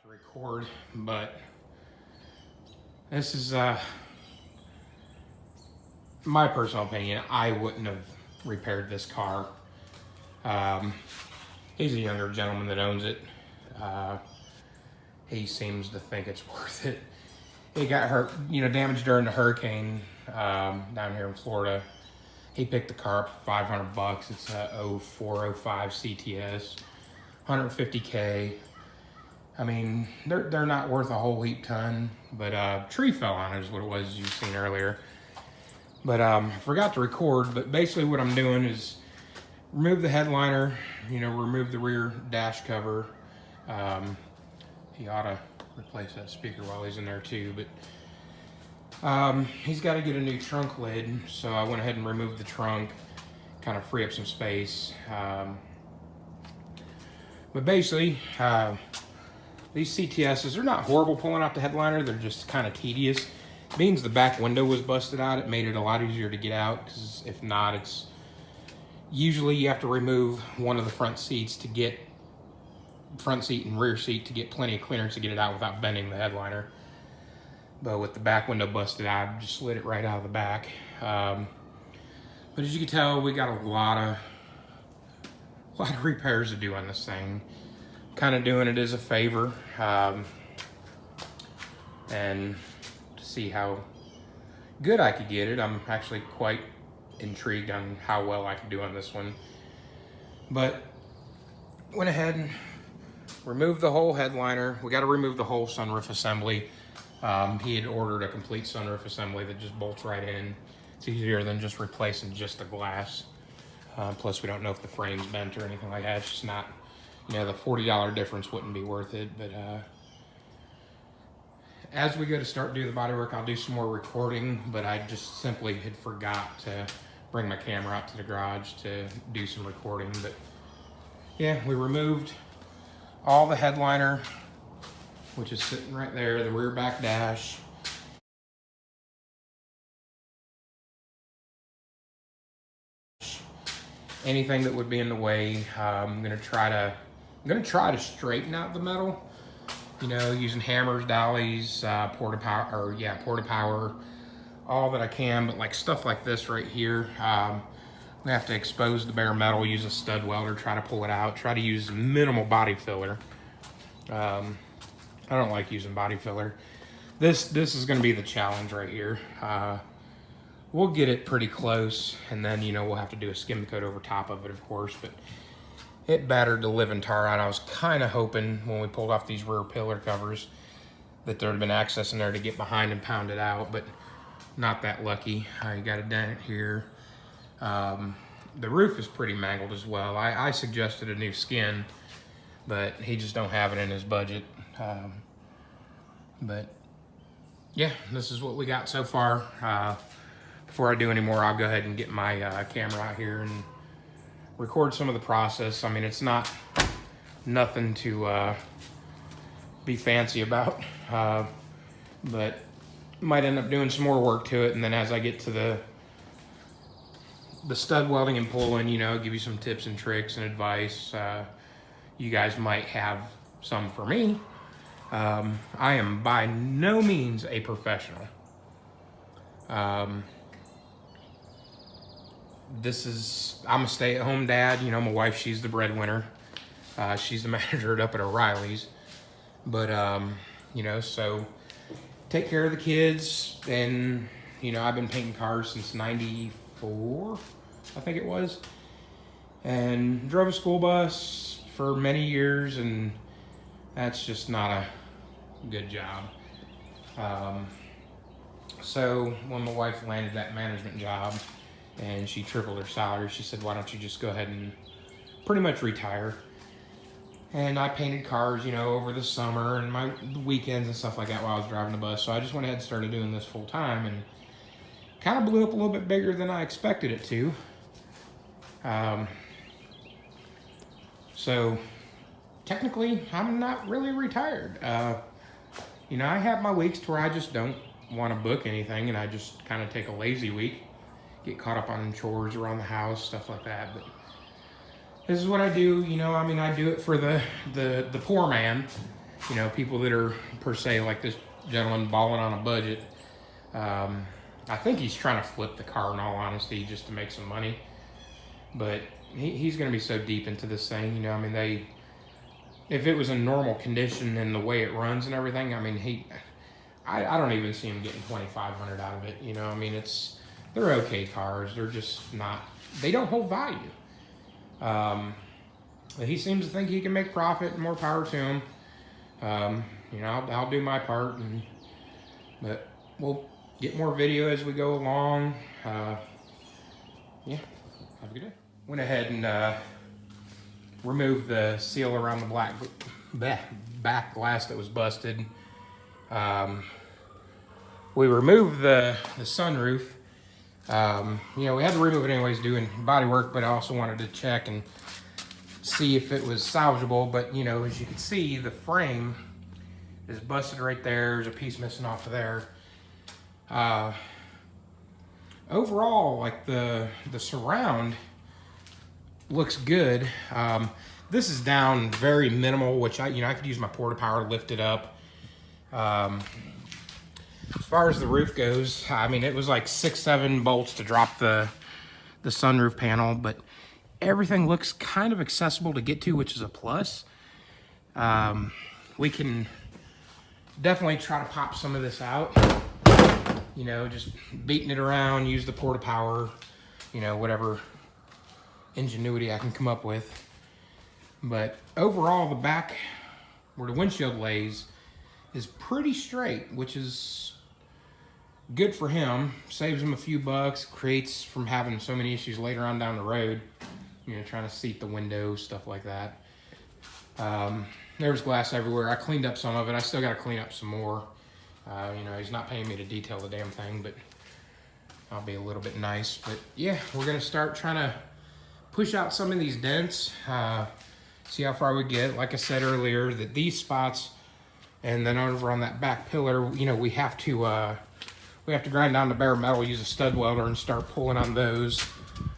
to record, but this is my personal opinion. I wouldn't have repaired this car. He's a younger gentleman that owns it. He seems to think it's worth it. He got hurt, damaged during the hurricane down here in Florida. He picked the car up for $500. It's a 0405 CTS, 150K. I mean, they're not worth a whole heap ton, but tree fell on it is what it was you've seen earlier. But I forgot to record, but basically what I'm doing is remove the headliner, remove the rear dash cover. He ought to replace that speaker while he's in there too, but he's got to get a new trunk lid, so I went ahead and removed the trunk, kind of free up some space. But basically, these CTSs are not horrible pulling out the headliner, they're just kind of tedious. Means the back window was busted out, it made it a lot easier to get out, because if not, it's usually you have to remove one of the front seats to get front seat and rear seat to get plenty of clearance to get it out without bending the headliner. But with the back window busted out, I just slid it right out of the back. But as you can tell, we got a lot of repairs to do on this thing. Kind of doing it as a favor, and to see how good I could get it. I'm actually quite intrigued on how well I could do on this one. But went ahead and removed the whole headliner. We got to remove the whole sunroof assembly. He had ordered a complete sunroof assembly that just bolts right in. It's easier than just replacing just the glass. Plus we don't know if the frame's bent or anything like that. It's just not, the $40 difference wouldn't be worth it. But as we go to start doing the bodywork, I'll do some more recording, but I just simply had forgot to bring my camera out to the garage to do some recording. But yeah, we removed all the headliner, which is sitting right there, the rear back dash. Anything that would be in the way, I'm gonna try to straighten out the metal, using hammers, dollies, porta power, all that I can. But like stuff like this right here, we have to expose the bare metal, use a stud welder, try to pull it out, try to use minimal body filler. I don't like using body filler. This is gonna be the challenge right here. We'll get it pretty close, and then we'll have to do a skim coat over top of it, of course. But it battered the living tar out. I was kind of hoping when we pulled off these rear pillar covers that there would have been access in there to get behind and pound it out, but not that lucky. You got a dent here. The roof is pretty mangled as well. I suggested a new skin, but he just don't have it in his budget. But yeah, this is what we got so far. Before I do any more, I'll go ahead and get my camera out here and record some of the process. I mean, it's nothing to be fancy about, but might end up doing some more work to it. And then as I get to the stud welding and pulling, give you some tips and tricks and advice. You guys might have some for me. I am by no means a professional. I'm a stay-at-home dad. My wife, she's the breadwinner. She's the manager up at O'Reilly's. But, so take care of the kids. And, I've been painting cars since '94, I think it was. And drove a school bus for many years, and that's just not a good job. So when my wife landed that management job and she tripled her salary, she said, why don't you just go ahead and pretty much retire? And I painted cars, over the summer and my weekends and stuff like that while I was driving the bus. So I just went ahead and started doing this full time, and kind of blew up a little bit bigger than I expected it to. So technically I'm not really retired. I have my weeks to where I just don't want to book anything, and I just kind of take a lazy week, get caught up on chores around the house, stuff like that. But this is what I do. I do it for the poor man. you know, people that are per se like this gentleman balling on a budget. I think he's trying to flip the car in all honesty just to make some money. But he's going to be so deep into this thing, you know. I mean, if it was in normal condition and the way it runs and everything, I mean, I don't even see him getting $2,500 out of it, you know. I mean, they're okay cars. They're just not, they don't hold value. He seems to think he can make profit, and more power to him. You know, I'll do my part, but we'll get more video as we go along. Yeah, have a good day. Went ahead and removed the seal around the back glass that was busted. We removed the sunroof. You know, we had to remove it anyways, doing body work, but I also wanted to check and see if it was salvageable. But you know, as you can see, the frame is busted right there. There's a piece missing off of there. Overall, like the surround looks good. This is down very minimal, which I could use my porta power to lift it up. As far as the roof goes, I mean, it was like 6-7 bolts to drop the sunroof panel, but everything looks kind of accessible to get to, which is a plus. We can definitely try to pop some of this out, you know, just beating it around, use the porta power, you know, whatever ingenuity I can come up with. But overall, the back where the windshield lays is pretty straight, which is good for him. Saves him a few bucks, creates from having so many issues later on down the road, you know, trying to seat the windows, stuff like that. There was glass everywhere. I cleaned up some of it. I still got to clean up some more. You know, he's not paying me to detail the damn thing, but I'll be a little bit nice. But yeah, we're going to start trying to push out some of these dents, see how far we get. Like I said earlier, that these spots and then over on that back pillar, you know, we have to grind down the bare metal, use a stud welder, and start pulling on those.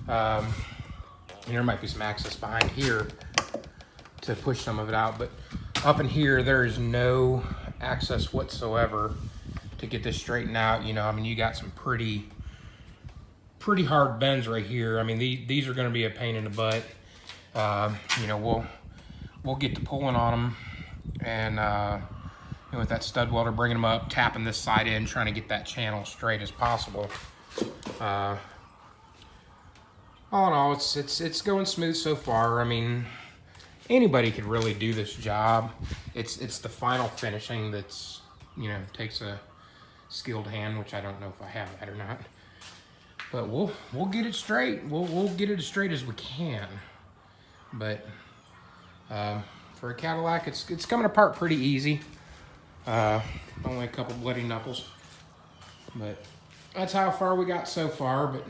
And there might be some access behind here to push some of it out, but up in here there is no access whatsoever to get this straightened out. You know, I mean, you got some pretty hard bends right here. I mean, these are going to be a pain in the butt. You know, we'll get to pulling on them, and you know, with that stud welder, bringing them up, tapping this side in, trying to get that channel straight as possible. All in all, it's going smooth so far. I mean, anybody could really do this job. It's the final finishing that's, you know, takes a skilled hand, which I don't know if I have that or not. But we'll get it straight. We'll get it as straight as we can. But for a Cadillac, it's coming apart pretty easy. Only a couple bloody knuckles. But that's how far we got so far. But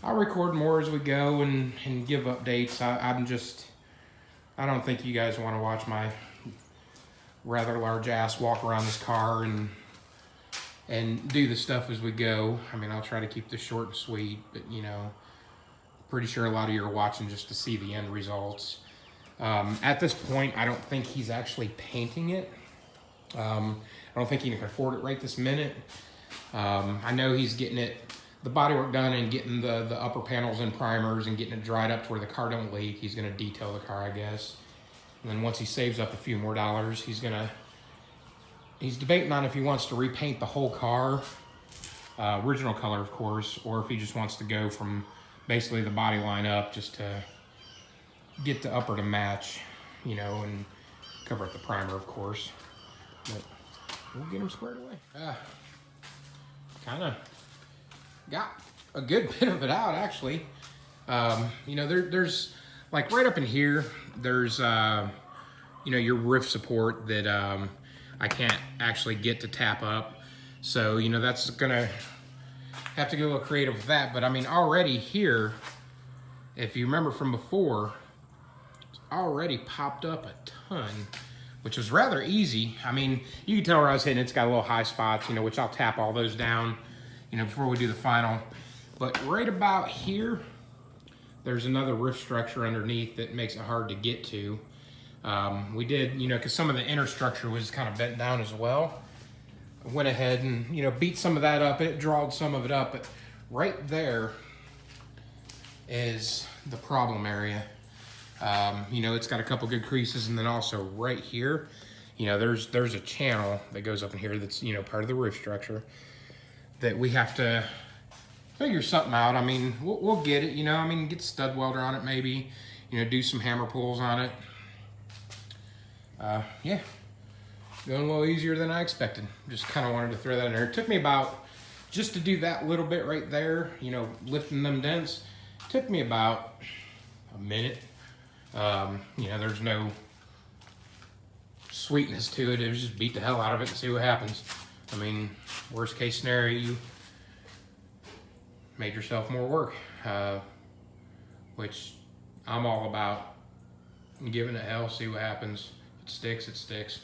I'll record more as we go and give updates. I don't think you guys want to watch my rather large ass walk around this car and do the stuff as we go. I mean, I'll try to keep this short and sweet, but you know, pretty sure a lot of you are watching just to see the end results. At this point, I don't think he's actually painting it. I don't think he can afford it right this minute. I know he's getting the bodywork done and getting the upper panels and primers and getting it dried up to where the car don't leak. He's gonna detail the car, I guess. And then once he saves up a few more dollars, he's debating on if he wants to repaint the whole car, original color, of course, or if he just wants to go from basically the body line up just to get the upper to match, you know, and cover up the primer, of course. But we'll get him squared away. Kind of got a good bit of it out, actually. You know, there's like right up in here, there's you know, your roof support that I can't actually get to tap up. So, you know, that's gonna have to get a little creative with that. But I mean, already here, if you remember from before, it's already popped up a ton, which was rather easy. I mean, you can tell where I was hitting, it's got a little high spots, you know, which I'll tap all those down, you know, before we do the final. But right about here, there's another roof structure underneath that makes it hard to get to. We did, you know, because some of the inner structure was kind of bent down as well. I went ahead and, you know, beat some of that up. It drawed some of it up, but right there is the problem area. You know, it's got a couple good creases, and then also right here, you know, there's a channel that goes up in here that's, you know, part of the roof structure that we have to figure something out. I mean, we'll get it, you know, I mean, get stud welder on it maybe, you know, do some hammer pulls on it. Yeah, going a little easier than I expected. Just kind of wanted to throw that in there. It took me about, just to do that little bit right there, you know, lifting them dents, took me about a minute. You know, there's no sweetness to it. It was just beat the hell out of it and see what happens. I mean, worst case scenario, you made yourself more work, which I'm all about. Giving it hell, see what happens. If it sticks, it sticks.